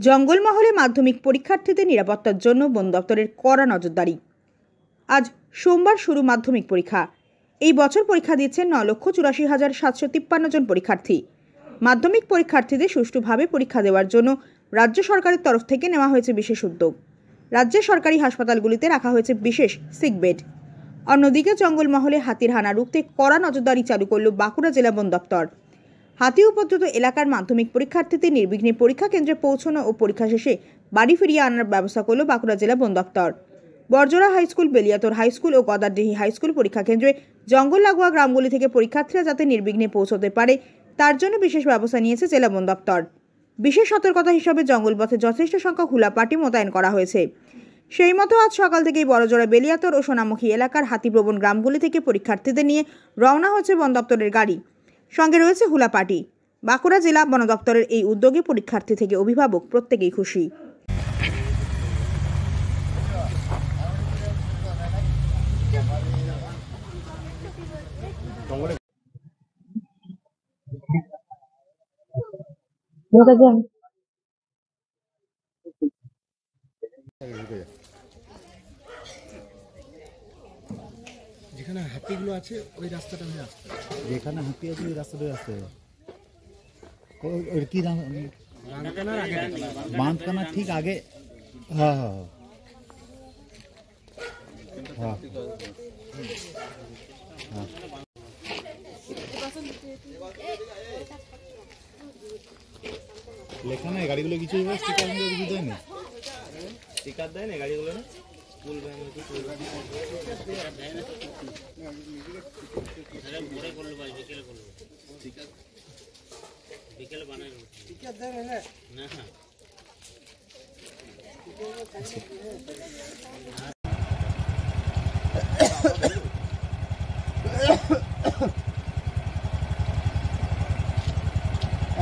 জঙ্গলমহলে মাধ্যমিক পরীক্ষার্থীদের নিরাপত্তার জন্য বন দপ্তরের কড়া নজরদারি। আজ সোমবার শুরু মাধ্যমিক পরীক্ষা। এই বছর পরীক্ষা দিচ্ছেন 9,84,753 জন পরীক্ষার্থী। মাধ্যমিক পরীক্ষার্থীদের সুষ্ঠুভাবে পরীক্ষা দেওয়ার জন্য রাজ্য সরকারের তরফ থেকে নেওয়া হয়েছে বিশেষ উদ্যোগ। রাজ্যের সরকারি হাসপাতালগুলিতে রাখা হয়েছে বিশেষ সিক বেড। অন্যদিকে জঙ্গলমহলে হাতির হানা রুখতে কড়া নজরদারি চালু করল বাঁকুড়া জেলা বন দপ্তর। হাতি উপদ্রুত এলাকার মাধ্যমিক পরীক্ষার্থীদের নির্বিঘ্নে পরীক্ষা কেন্দ্রে পৌঁছানো ও পরীক্ষা শেষে বাড়ি ফিরিয়ে আনার ব্যবস্থা করল বাঁকুড়া জেলা বন দপ্তর। বরজোড়া হাইস্কুল, বেলিয়াতোর হাইস্কুল ও গদারডিহি হাইস্কুল পরীক্ষা কেন্দ্রে জঙ্গল লাগোয়া গ্রামগুলি থেকে পরীক্ষার্থীরা যাতে নির্বিঘ্নে পৌঁছতে পারে তার জন্য বিশেষ ব্যবস্থা নিয়েছে জেলা বন দপ্তর। বিশেষ সতর্কতা হিসাবে জঙ্গলপথে যথেষ্ট সংখ্যক হুলা পার্টি মোতায়েন করা হয়েছে। সেই মতো আজ সকাল থেকেই বড়জোড়া, বেলিয়াতোর ও সোনামুখী এলাকার হাতিপ্রবণ গ্রামগুলি থেকে পরীক্ষার্থীদের নিয়ে রওনা হচ্ছে বন দপ্তরের গাড়ি। সঙ্গে রয়েছে হুলা পার্টি। বাঁকুড়া জেলা বন দপ্তরের এই উদ্যোগে পরীক্ষার্থী থেকে অভিভাবক প্রত্যেকেই খুশি। যেখানে হাতিগুলো আছে ওই রাস্তাটা হয়ে আসতে, যেখানে হাতি আছে ওই রাস্তাটা আসতে হবে। ওর কি নাম? বাঁধকানা ঠিক আগে। হ্যাঁ হ্যাঁ হ্যাঁ হ্যাঁ। লেখা নাই গাড়িগুলো কিছু স্টিকার কিছু দেয়নি। স্টিকার দেয় না গাড়িগুলো না স্কুল ভ্যান বিকেলে বানাই স্টিকার দেয় না না।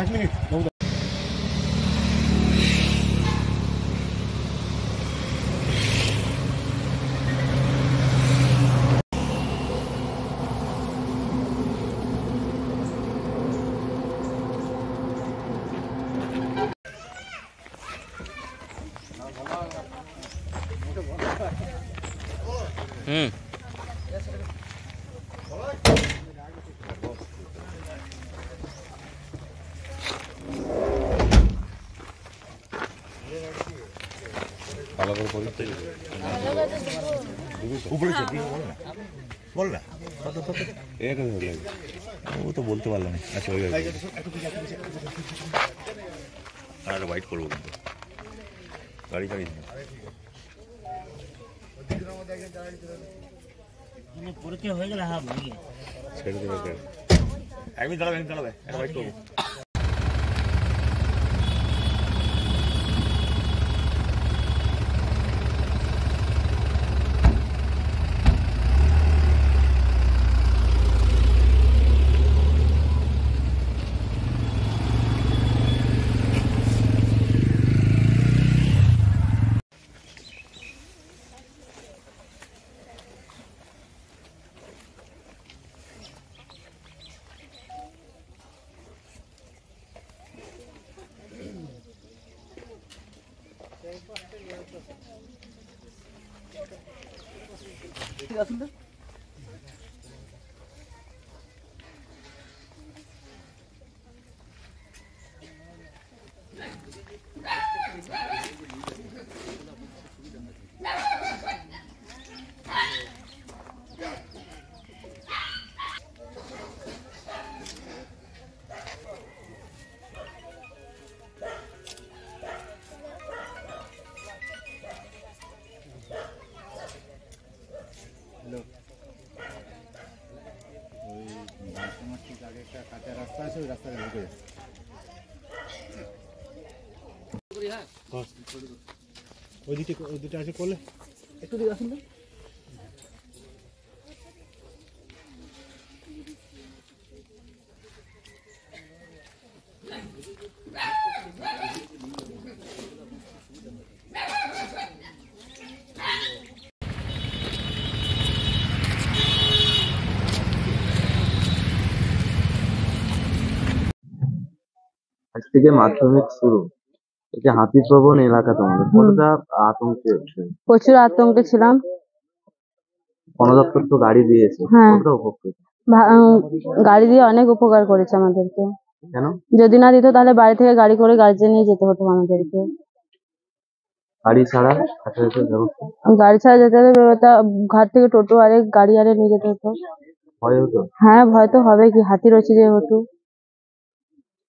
এক মিনিট। বল না ও তো বলতে পারলো না। আচ্ছা ওই আর ওয়াইট করবো কিন্তু গাড়ি গাড়ি পরীক্ষা হয়ে গেলে ছেড়ে দেবে। একদিন দাঁড়াবে ওয়াইট করবো। ঠিক আগে একটা কাঁচা রাস্তা আছে, ওই রাস্তাটা ঢুকে যাচ্ছে। ওই দিকটা আছে করলে একটু দিকে আসুন। আজ থেকে মাধ্যমিক শুরু। এই যে হাতি প্রবণ এলাকা তোমাদের কতটা আতঙ্কে হচ্ছে? প্রচুর আতঙ্কে ছিলাম। বন দপ্তর তো গাড়ি দিয়েছে, হ্যাঁ। কতটা উপকৃত? গাড়ি দিয়ে অনেক উপকার করেছে আমাদেরকে। কেন? যদি না দিত তাহলে বাড়ি থেকে গাড়ি করে গার্জেন নিয়ে যেতে হতো আমাদেরকে। গাড়ি ছাড়া যাতায়াতের ব্যবস্থা গাড়ি ছাড়া যেতে হতো, ঘাট থেকে টোটো আরে গাড়ি আরে নিয়ে যেতে হতো। ভয় হতো? হ্যাঁ, ভয় তো হবে, কি হাতি রয়েছে যেহেতু।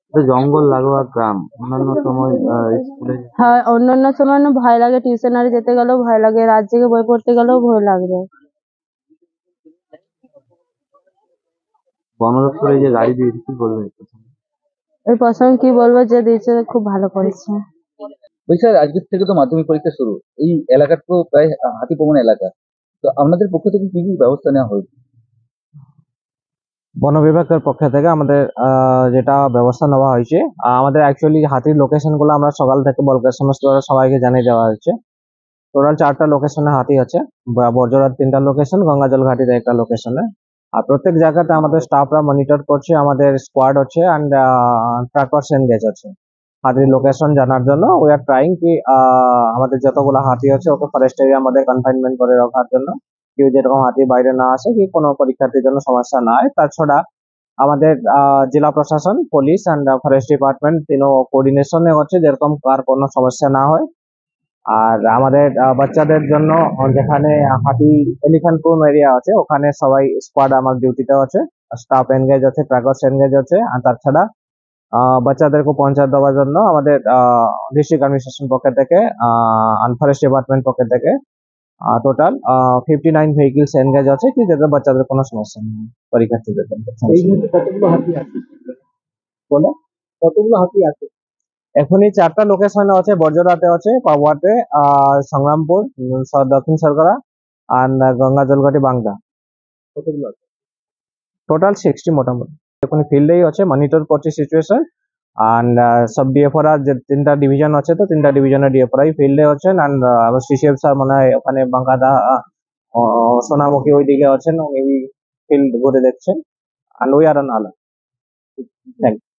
এটা জঙ্গল লাগোয়া গ্রাম, অন্যান্য সময় স্কুলে হ্যাঁ, অন্যান্য সময় না ভয় লাগে, টিউশনারি যেতে গেলেও ভয় লাগে, রাত জেগে বই পড়তে গেলেও ভয় লাগবে। বন দপ্তর এই যে গাড়ি দিয়েছে, কি বলবেন? এর প্রথম কি বলবো, যে দিয়েছে খুব ভালো করেছে। ওই স্যার, আজকের থেকে তো মাধ্যমিক পরীক্ষা শুরু। এই এলাকাটা তো প্রায় হাতিপ্রবণ এলাকা, তো আপনাদের পক্ষ থেকে কি কি ব্যবস্থা নেওয়া হয়েছে? বন বিভাগের পক্ষ থেকে আমাদের যেটা ব্যবস্থা নেওয়া হয়েছে, আমাদের অ্যাকচুয়ালি হাতির লোকেশন গুলো আমরা সকাল থেকে বলকার সমস্ত সবাইকে জানিয়ে দেওয়া হয়েছে। টোটাল 4টা লোকেশনে হাতি আছে, বর্জরার 3টা লোকেশন, গঙ্গাজল ঘাটিতে 1টা লোকেশনে। আর প্রত্যেক জায়গাতে আমাদের স্টাফরা মনিটর করছে, আমাদের স্কোয়াড আছে অ্যান্ড ট্রাকার্স এনগেজ আছে হাতির লোকেশন জানার জন্য। উই আর ট্রাইং কি আমাদের যতগুলো হাতি আছে ওকে ফরেস্ট এরিয়া আমাদের কনফাইনমেন্ট করে রাখার জন্য, কেউ যেরকম হাতি বাইরে না আসে, কি কোনো পরীক্ষার্থীর জন্য সমস্যা না হয়। তাছাড়া আমাদের জেলা প্রশাসন, পুলিশ অ্যান্ড ফরেস্ট ডিপার্টমেন্ট তিনও কোঅর্ডিনেশনে হচ্ছে, যেরকম আর কোনো সমস্যা না হয়। আর আমাদের বাচ্চাদের জন্য যেখানে হাতি এলিফ্যান্ট প্রুন এরিয়া আছে, ওখানে সবাই স্কোয়াড আমার ডিউটিতে আছে, স্টাফ এনগেজ আছে, ট্রাকার্স এনগেজ আছে। আর তাছাড়া বাচ্চাদেরকে পৌঁছে দেওয়ার জন্য আমাদের ডিস্ট্রিক্ট অ্যাডমিনিস্ট্রেশন পক্ষ থেকে ফরেস্ট ডিপার্টমেন্ট পক্ষ থেকে টোটাল 59 ভেহিকলস এনগেজ আছে, কি যাতে বাচ্চাদের কোনো সমস্যা নেই, পরীক্ষার্থীদের জন্য। কতগুলো হাতি আছে বলে? কতগুলো হাতি আছে? এখনই 4টা লোকেশনে আছে, বর্জরাতে আছে, পাওয়াতে, সংগ্রামপুর, দক্ষিণ সরকারা আর গঙ্গা জলঘাটি বাংলা। কতগুলো আছে? টোটাল 60 মোটামুটি। এখন ফিল্ডেই আছে, মনিটর করছে সিচুয়েশন। আর সব ডিএফওরা যে 3টা ডিভিশন আছে, তো 3টা ডিভিশনের ডিএফওরাই ফিল্ডে আছেন। আর সিসিএফ স্যার মনে হয় ওখানে বাঙ্গাদা, সোনামুখী ওইদিকে আছেন, উনি ফিল্ড ঘুরে দেখছেন। আর we are on alert. Thank you.